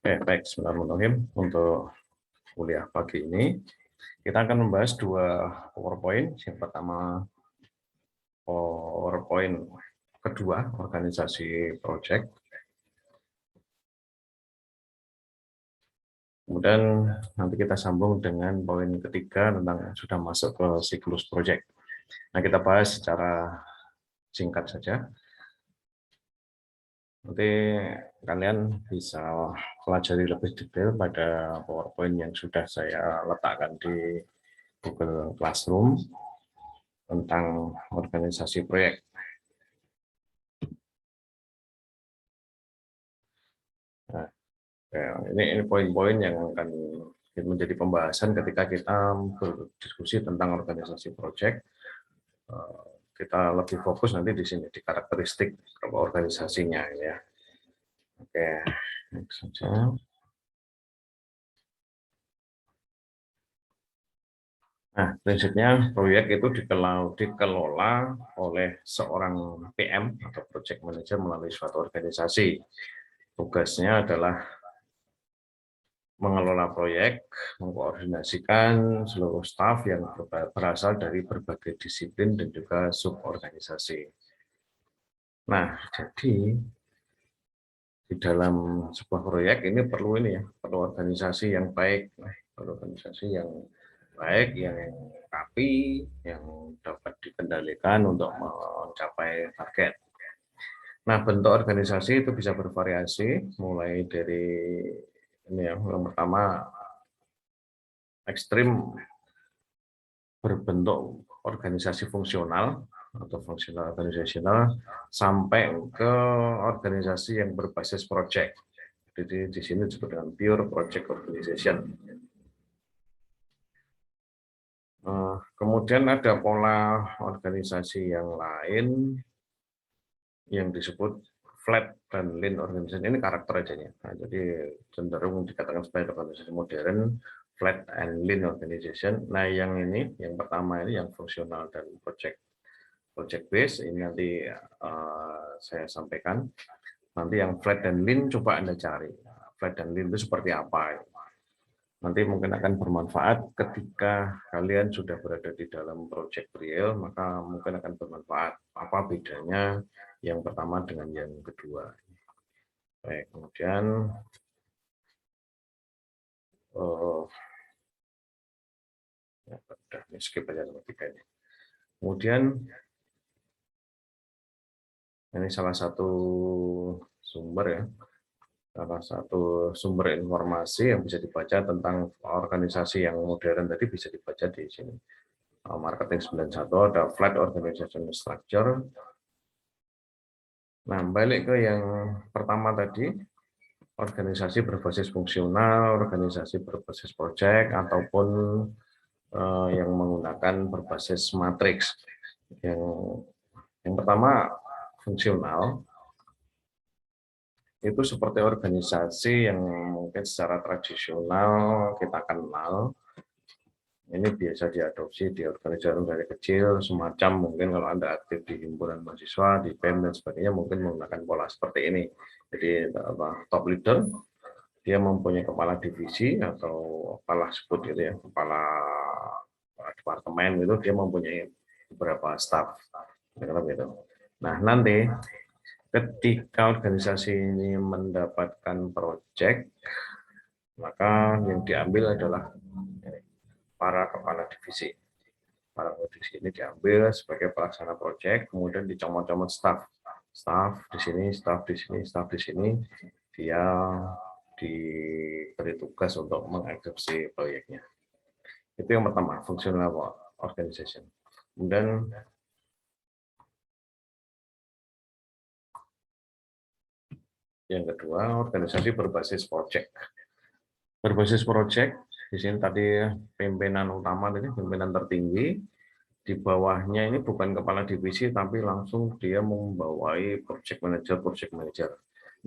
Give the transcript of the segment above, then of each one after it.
Baik, bismillahirrahmanirrahim. Untuk kuliah pagi ini, kita akan membahas dua PowerPoint. Yang pertama, PowerPoint kedua, organisasi project. Kemudian nanti kita sambung dengan poin ketiga tentang sudah masuk ke siklus project. Nah, kita bahas secara singkat saja. Nanti kalian bisa pelajari lebih detail pada PowerPoint yang sudah saya letakkan di Google Classroom tentang organisasi proyek. Nah, ini poin-poin yang akan menjadi pembahasan ketika kita berdiskusi tentang organisasi proyek. Kita lebih fokus nanti di sini di karakteristik organisasinya ya. Oke, next saja. Nah, prinsipnya proyek itu dikelola oleh seorang PM atau project manager melalui suatu organisasi. Tugasnya adalah mengelola proyek, mengkoordinasikan seluruh staf yang berasal dari berbagai disiplin dan juga suborganisasi. Nah, jadi di dalam sebuah proyek ini perlu organisasi yang baik, perlu organisasi yang baik, yang rapi, yang dapat dikendalikan untuk mencapai target. Nah, bentuk organisasi itu bisa bervariasi, mulai dari ini yang pertama ekstrim berbentuk organisasi fungsional atau fungsional organisasional sampai ke organisasi yang berbasis project. Jadi di sini disebut dengan pure project organization. Kemudian ada pola organisasi yang lain yang disebut flat dan lean organization. Ini karakter aja ya. Nah, jadi cenderung dikatakan sebagai organisasi modern, flat and lean organization. Nah, yang ini, yang pertama ini yang fungsional dan project base ini nanti saya sampaikan. Nanti yang flat dan lean coba Anda cari. Flat dan lean itu seperti apa? Nanti mungkin akan bermanfaat ketika kalian sudah berada di dalam project real, maka mungkin akan bermanfaat. Apa bedanya yang pertama dengan yang kedua? Baik, kemudian ya, skip aja nomor 3 ini. Kemudian ini salah satu sumber ya, salah satu sumber informasi yang bisa dibaca tentang organisasi yang modern tadi bisa dibaca di sini. Marketing 91 ada flat organization structure. Nah, balik ke yang pertama tadi, organisasi berbasis fungsional, organisasi berbasis project, ataupun yang menggunakan berbasis matriks. Yang pertama, fungsional, itu seperti organisasi yang mungkin secara tradisional kita kenal. Ini biasa diadopsi di organisasi dari kecil, semacam mungkin kalau Anda aktif di himpunan mahasiswa, di BEM dan sebagainya, mungkin menggunakan pola seperti ini. Jadi top leader, dia mempunyai kepala divisi atau kepala sebut gitu ya, kepala departemen itu dia mempunyai beberapa staff. Gitu. Nah, nanti ketika organisasi ini mendapatkan proyek, maka yang diambil adalah para kepala divisi. Para kepala divisi ini diambil sebagai pelaksana proyek, kemudian dicomot-comot staff. Staff di sini, staff di sini, staff di sini, dia diberi tugas untuk mengeksekusi proyeknya. Itu yang pertama, functional organization. Kemudian yang kedua, organisasi berbasis project. Berbasis project, di sini tadi pimpinan utama, ini pimpinan tertinggi, di bawahnya ini bukan kepala divisi, tapi langsung dia membawai project manager.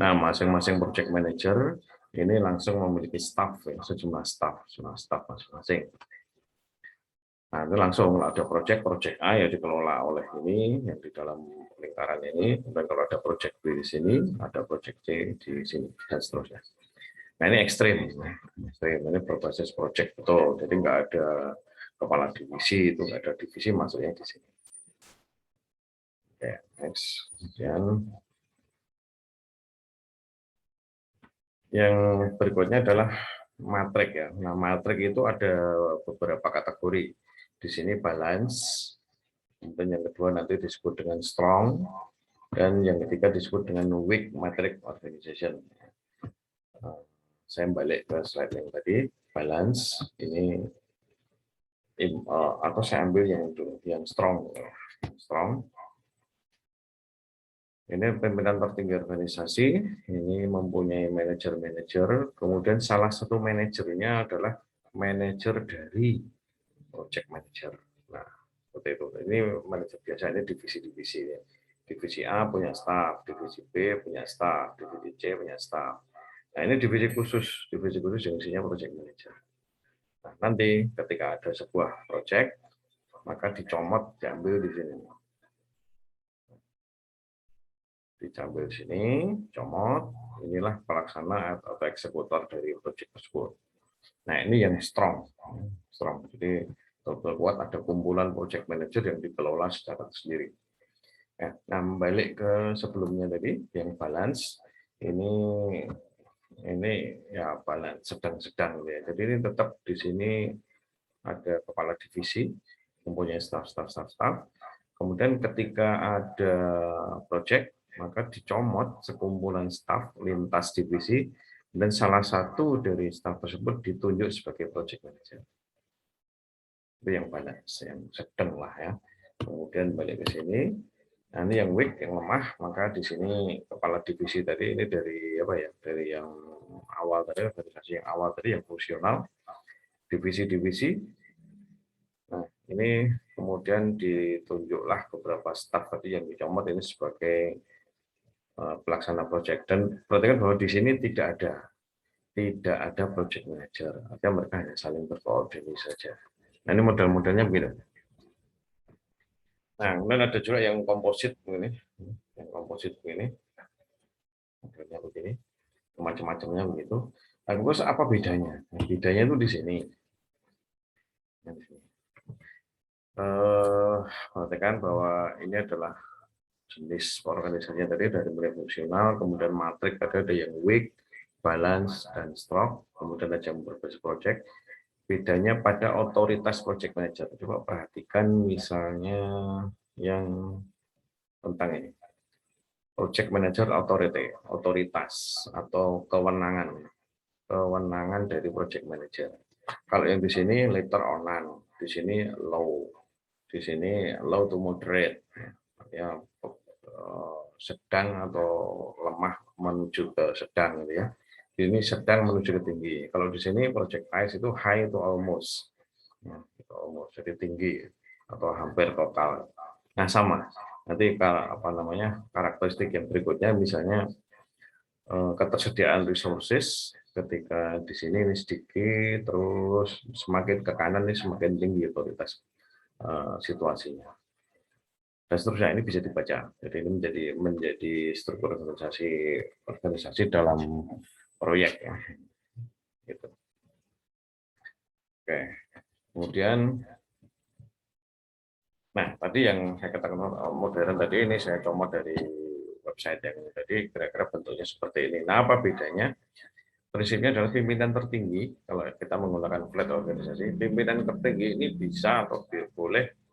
Nah, masing-masing project manager ini langsung memiliki staff, ya, sejumlah staff masing-masing. Nah, itu langsung ada project A yang dikelola oleh ini, yang di dalam lingkaran ini, dan kalau ada project B di sini, ada project C di sini, dan seterusnya. Nah ini ekstrim, ini berbasis project betul, jadi nggak ada kepala divisi, itu nggak ada divisi masuknya di sini. Oke, next. Kemudian yang berikutnya adalah matrik ya. Nah matrik itu ada beberapa kategori. Di sini balance, kemudian yang kedua nanti disebut dengan strong, dan yang ketiga disebut dengan weak matrix organization. Saya balik ke slide yang tadi, balance ini atau saya ambil yang itu, yang strong. Strong. Ini pimpinan tertinggi organisasi, ini mempunyai manajer-manajer, kemudian salah satu manajernya adalah manajer dari project manager. Nah, seperti itu. Ini manajer biasa, ini divisi-divisi. Divisi A punya staff, divisi B punya staff, divisi C punya staff. Nah, ini divisi khusus yang isinya project manager. Nah, nanti ketika ada sebuah project, maka dicomot, diambil di sini. Diambil di sini, comot, inilah pelaksana atau eksekutor dari project tersebut. Nah, ini yang strong. Strong. Jadi kuat ada kumpulan project manager yang dikelola secara sendiri. Nah, balik ke sebelumnya tadi, yang balance, ini ya balance sedang-sedang ya. Jadi ini tetap di sini ada kepala divisi, mempunyai staff. Kemudian ketika ada project, maka dicomot sekumpulan staff lintas divisi, dan salah satu dari staff tersebut ditunjuk sebagai project manager. Itu yang balance, yang sedang lah ya. Kemudian balik ke sini. Nah, ini yang weak, yang lemah, maka di sini kepala divisi tadi ini dari apa ya? Dari yang awal tadi, organisasi yang awal tadi yang fungsional, divisi-divisi. Nah, ini kemudian ditunjuklah beberapa staf tadi yang dicomot ini sebagai pelaksana project, dan perhatikan bahwa di sini tidak ada project manager, artinya mereka hanya saling berkoordinasi saja. Nah, ini model-modelnya begini. Nah, kemudian ada juga yang komposit begini, modelnya begini, macam-macamnya begitu. Nah, terus apa bedanya? Nah, bedanya itu di sini. Perhatikan bahwa ini adalah jenis organisasinya tadi dari mulai fungsional, kemudian matrik, ada yang weak, balance, dan strong, kemudian ada yang berbasis project. Bedanya pada otoritas project manager. Coba perhatikan misalnya yang tentang ini. Project manager authority, otoritas atau kewenangan dari project manager. Kalau yang di sini later on none, di sini low, di sini low to moderate, ya sedang atau lemah menuju ke sedang, gitu ya. Ini sedang menuju ke tinggi. Kalau di sini project ice itu high to almost, ya, almost jadi tinggi atau hampir total. Nah sama. Nanti apa namanya karakteristik yang berikutnya, misalnya ketersediaan resources, ketika di sini ini sedikit, terus semakin ke kanan ini semakin tinggi otoritas situasinya. Dan seterusnya, ini bisa dibaca. Jadi ini menjadi struktur organisasi dalam proyek ya. Gitu. Oke. Kemudian, nah tadi yang saya katakan modern tadi ini saya comot dari website yang tadi, kira-kira bentuknya seperti ini. Nah, apa bedanya? Prinsipnya adalah pimpinan tertinggi, kalau kita menggunakan flat organisasi, pimpinan tertinggi ini bisa atau boleh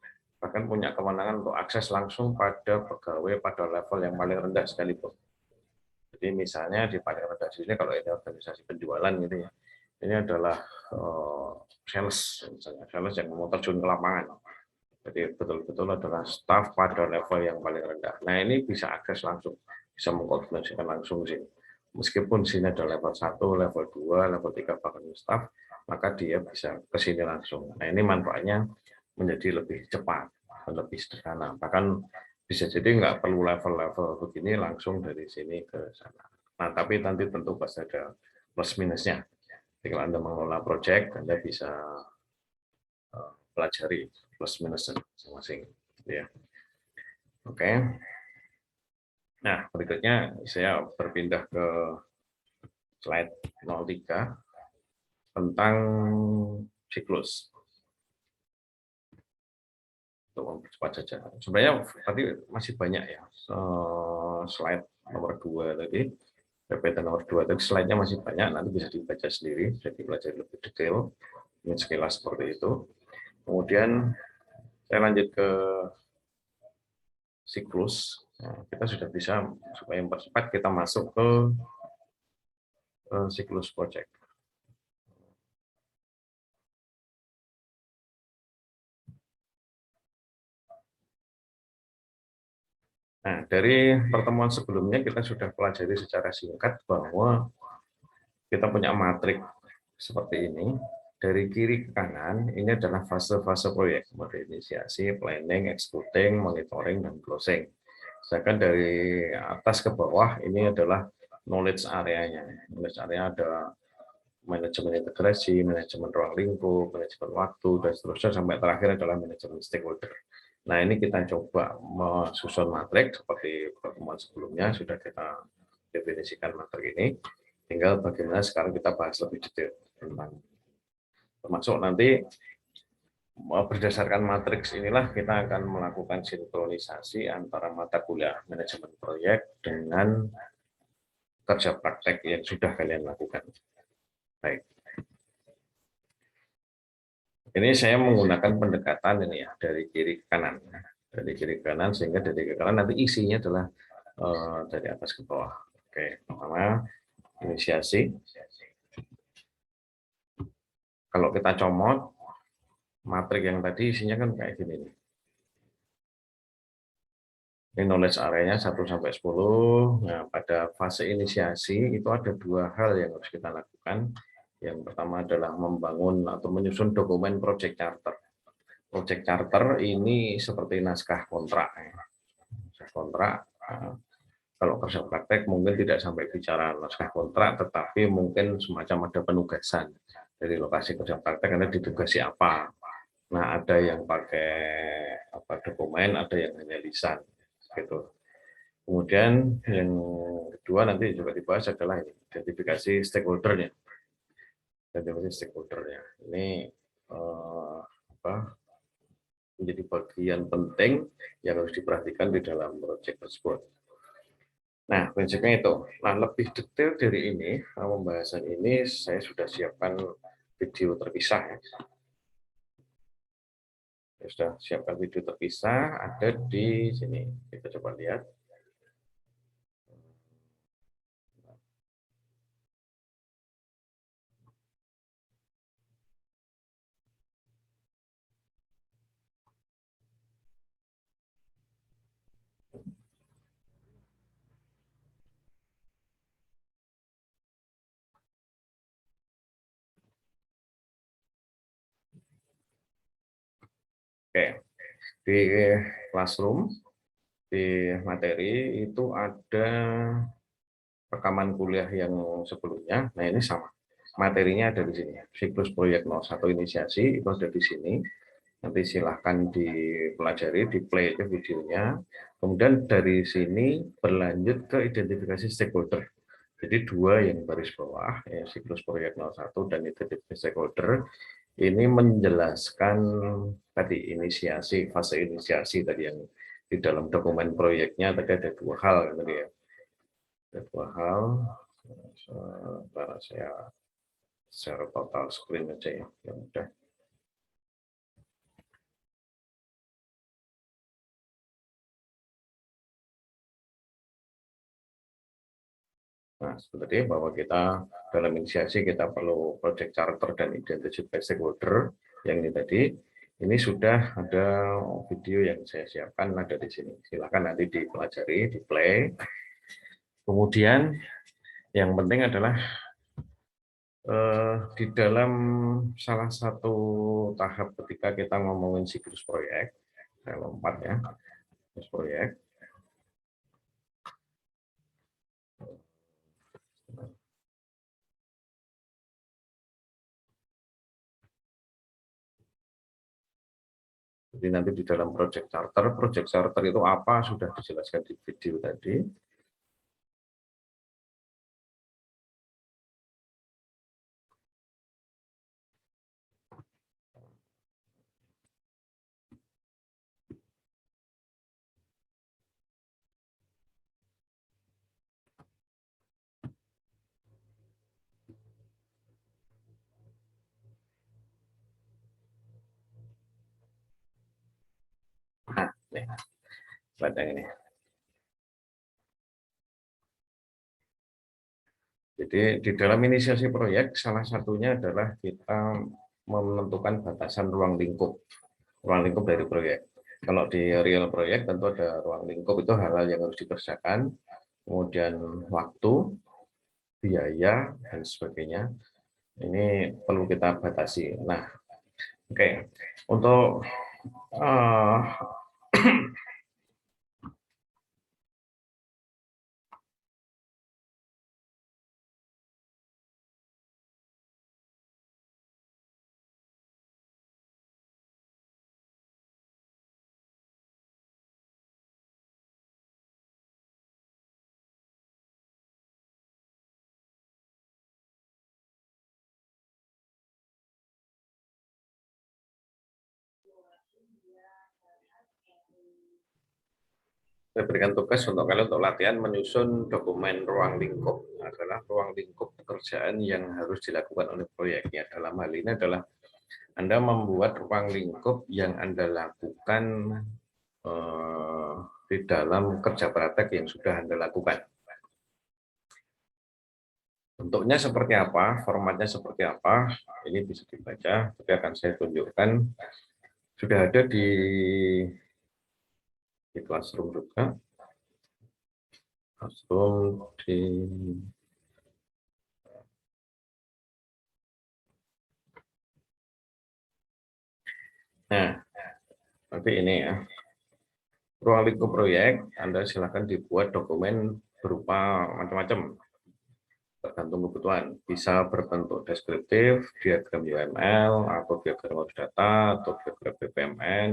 bahkan punya kewenangan untuk akses langsung pada pegawai pada level yang paling rendah sekalipun. Jadi misalnya di paling rendah sini, kalau ini organisasi penjualan gitu ya, ini adalah sales, misalnya sales yang mau terjun ke lapangan. Jadi betul-betul adalah staff pada level yang paling rendah. Nah, ini bisa akses langsung, bisa mengkoordinasikan langsung sini. Meskipun sini ada level 1, level 2, level 3 bahkan staff, maka dia bisa ke sini langsung. Nah, ini manfaatnya menjadi lebih cepat dan lebih sederhana. Bahkan bisa jadi nggak perlu level-level begini langsung dari sini ke sana. Nah, tapi nanti tentu pasti ada plus minusnya. Jadi kalau Anda mengelola project, Anda bisa pelajari plus minus masing-masing. Ya. Oke. Nah, berikutnya saya berpindah ke slide 03 tentang siklus. Untuk mempercepat saja. Sebenarnya tadi masih banyak ya, slide nomor 2 tadi, PPT nomor 2 tadi slide-nya masih banyak, nanti bisa dibaca sendiri, bisa dipelajari lebih detail, ini sekilas seperti itu. Kemudian saya lanjut ke siklus. Nah, kita sudah bisa, supaya mempercepat, kita masuk ke siklus project. Nah, dari pertemuan sebelumnya kita sudah pelajari secara singkat bahwa kita punya matriks seperti ini. Dari kiri ke kanan, ini adalah fase-fase proyek, mulai inisiasi, planning, executing, monitoring, dan closing. Sedangkan dari atas ke bawah, ini adalah knowledge area-nya. Knowledge area ada manajemen integrasi, manajemen ruang lingkup, manajemen waktu, dan seterusnya, sampai terakhir adalah manajemen stakeholder. Nah, ini kita coba menyusun matriks seperti pertemuan sebelumnya, sudah kita definisikan matriks ini. Tinggal bagaimana sekarang kita bahas lebih detail tentang, termasuk nanti berdasarkan matriks inilah kita akan melakukan sinkronisasi antara mata kuliah manajemen proyek dengan kerja praktek yang sudah kalian lakukan. Baik. Ini saya menggunakan pendekatan ini ya, dari kiri ke kanan. Dari kiri ke kanan, sehingga dari kiri ke kanan nanti isinya adalah dari atas ke bawah. Oke, pertama inisiasi. Kalau kita comot, matrik yang tadi isinya kan kayak gini nih. Ini knowledge area-nya 1-10. Nah, pada fase inisiasi itu ada dua hal yang harus kita lakukan. Yang pertama adalah membangun atau menyusun dokumen project charter. Project charter ini seperti naskah kontrak. Naskah kontrak, kalau kerja praktek mungkin tidak sampai bicara naskah kontrak, tetapi mungkin semacam ada penugasan dari lokasi kerja praktek, karena ditugasi apa. Nah, ada yang pakai dokumen, ada yang hanya lisan, gitu. Kemudian yang kedua nanti juga dibahas adalah ini, identifikasi stakeholder-nya. Identifikasi stakeholder-nya. Ini menjadi bagian penting yang harus diperhatikan di dalam proyek tersebut. Nah, prinsipnya itu. Nah, lebih detail dari ini, pembahasan ini saya sudah siapkan video terpisah ya. Saya sudah siapkan video terpisah, ada di sini. Kita coba lihat. Oke, di Classroom, di materi itu ada rekaman kuliah yang sebelumnya. Nah, ini sama. Materinya ada di sini. Siklus proyek 01 inisiasi itu ada di sini. Nanti silahkan dipelajari, di play aja videonya. Kemudian dari sini berlanjut ke identifikasi stakeholder. Jadi dua yang baris bawah, ya, siklus proyek 01 dan identifikasi stakeholder, ini menjelaskan tadi inisiasi, fase inisiasi tadi yang di dalam dokumen proyeknya tadi ada dua hal tadi ya. Ada dua hal. Saya share total screen aja ya, yang mudah. Nah, seperti bahwa kita dalam inisiasi kita perlu project charter dan identifikasi stakeholder yang ini tadi. Ini sudah ada video yang saya siapkan, ada di sini. Silakan nanti dipelajari, di play. Kemudian yang penting adalah di dalam salah satu tahap ketika kita ngomongin siklus proyek, saya lompat ya, siklus proyek. Jadi nanti di dalam project charter itu apa sudah dijelaskan di video tadi. Nih, slide yang ini. Jadi di dalam inisiasi proyek salah satunya adalah kita menentukan batasan ruang lingkup dari proyek. Kalau di real proyek tentu ada ruang lingkup, itu hal-hal yang harus dikerjakan, kemudian waktu, biaya, dan sebagainya. Ini perlu kita batasi. Nah, oke, untuk saya berikan tugas untuk kalian untuk latihan menyusun dokumen ruang lingkup, adalah ruang lingkup pekerjaan yang harus dilakukan oleh proyeknya. Dalam hal ini adalah Anda membuat ruang lingkup yang Anda lakukan di dalam kerja praktek yang sudah Anda lakukan. Bentuknya seperti apa, formatnya seperti apa, ini bisa dibaca, tapi akan saya tunjukkan. Sudah ada di Classroom juga. Classroom di Nah, nanti ini ya. Ruang lingkup proyek, Anda silakan dibuat dokumen berupa macam-macam, tergantung kebutuhan. Bisa berbentuk deskriptif, diagram UML, atau diagram data, atau diagram BPMN,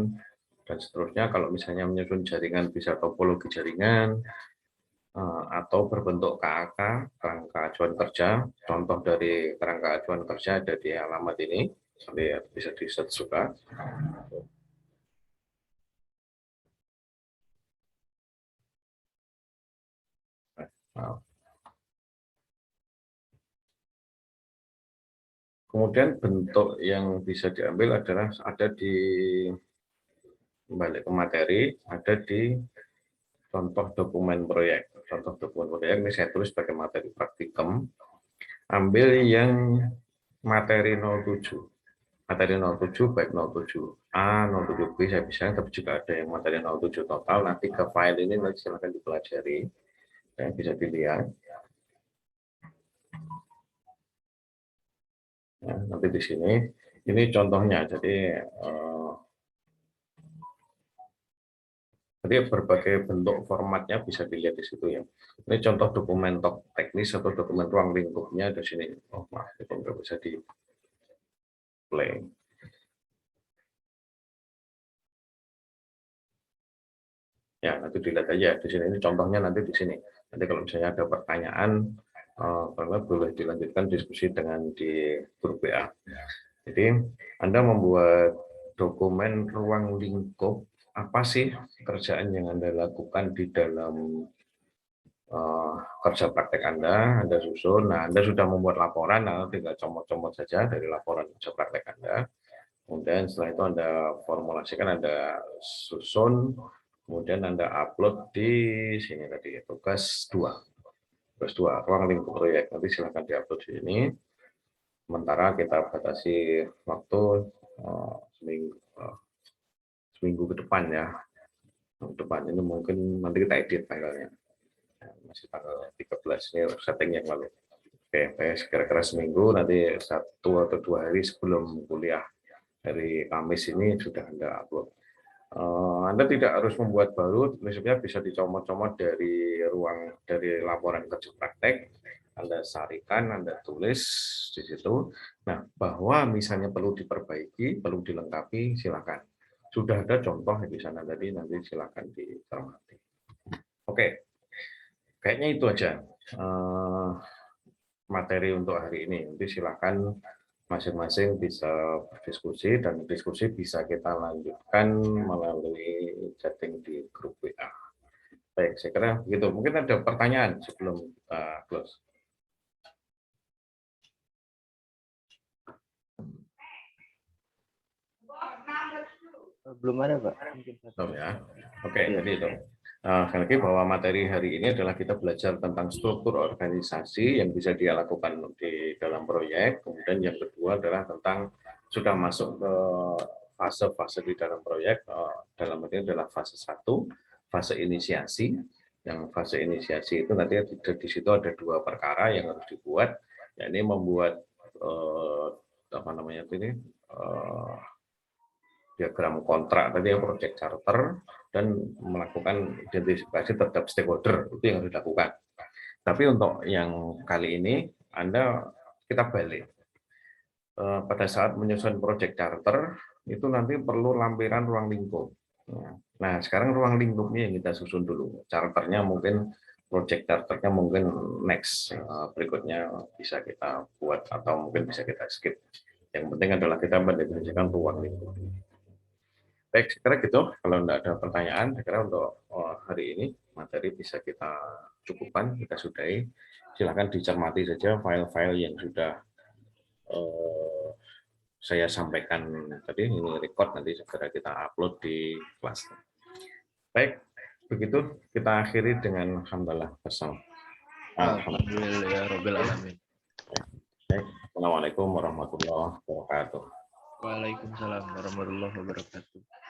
dan seterusnya. Kalau misalnya menyusun jaringan, bisa topologi jaringan, atau berbentuk KAK, kerangka acuan kerja. Contoh dari kerangka acuan kerja ada di alamat ini, bisa di-search juga. Nah, kemudian bentuk yang bisa diambil adalah ada di kembali ke materi, ada di contoh dokumen proyek. Contoh dokumen proyek ini saya tulis sebagai materi praktikum. Ambil yang materi 07. Materi 07 baik 07A, 07B saya bisa, tapi juga ada yang materi 07 total. Nanti ke file ini nanti silakan dipelajari. Ya, bisa dilihat. Ya, nanti di sini ini contohnya. Jadi berbagai bentuk formatnya bisa dilihat di situ ya. Ini contoh dokumen teknis atau dokumen ruang lingkupnya di sini. Oh maaf, itu nggak bisa di play. Ya nanti dilihat aja di sini. Ini contohnya nanti di sini. Nanti kalau misalnya ada pertanyaan, boleh dilanjutkan diskusi dengan di grup WA. Jadi Anda membuat dokumen ruang lingkup, apa sih pekerjaan yang Anda lakukan di dalam kerja praktek Anda susun. Nah, Anda sudah membuat laporan, nah, tinggal comot-comot saja dari laporan kerja praktek Anda. Kemudian setelah itu Anda formulasikan, Anda susun, kemudian Anda upload di sini tadi, tugas 2. Tugas 2, ruang lingkup proyek. Nanti silakan diupload di sini. Sementara kita batasi waktu seminggu ke depan ya. Depan ini mungkin nanti kita edit tanggalnya. Masih tanggal 13 ini setting yang lalu. Oke, kira-kira seminggu, nanti 1 atau 2 hari sebelum kuliah dari Kamis ini sudah Anda upload. Anda tidak harus membuat baru, prinsipnya bisa dicomot-comot dari laporan kerja praktek, Anda sarikan, Anda tulis di situ. Nah, bahwa misalnya perlu diperbaiki, perlu dilengkapi, silakan. Sudah ada contoh di sana tadi, nanti silakan dicermati. Oke, kayaknya itu aja materi untuk hari ini. Nanti silakan masing-masing bisa berdiskusi, dan diskusi bisa kita lanjutkan melalui chatting di grup WA. Baik, saya kira begitu. Mungkin ada pertanyaan sebelum kita close. Belum ada, Pak. Mungkin Belum ya. Oke, Iya. jadi itu. Sekali lagi bahwa materi hari ini adalah kita belajar tentang struktur organisasi yang bisa dia lakukan di dalam proyek. Kemudian yang kedua adalah tentang sudah masuk ke fase-fase di dalam proyek. Dalam ini adalah fase 1, fase inisiasi. Yang fase inisiasi itu nanti di situ ada 2 perkara yang harus dibuat, yakni membuat apa namanya ini diagram kontrak tadi yang project charter dan melakukan identifikasi terhadap stakeholder, itu yang harus dilakukan. Tapi untuk yang kali ini kita balik. Pada saat menyusun project charter itu nanti perlu lampiran ruang lingkup. Nah, sekarang ruang lingkupnya yang kita susun dulu. Charternya mungkin project charternya mungkin next berikutnya bisa kita buat atau mungkin bisa kita skip. Yang penting adalah kita mendefinisikan ruang lingkup. Baik, sekira gitu. Kalau tidak ada pertanyaan, saya kira untuk hari ini materi bisa kita cukupkan, kita sudahi. Silakan dicermati saja file-file yang sudah saya sampaikan tadi. Ini record, nanti segera kita upload di kelas. Baik, begitu kita akhiri dengan alhamdulillah bersama. Alhamdulillah ya Rabbil Alamin. Baik, Assalamualaikum warahmatullahi wabarakatuh. Waalaikumsalam warahmatullahi wabarakatuh.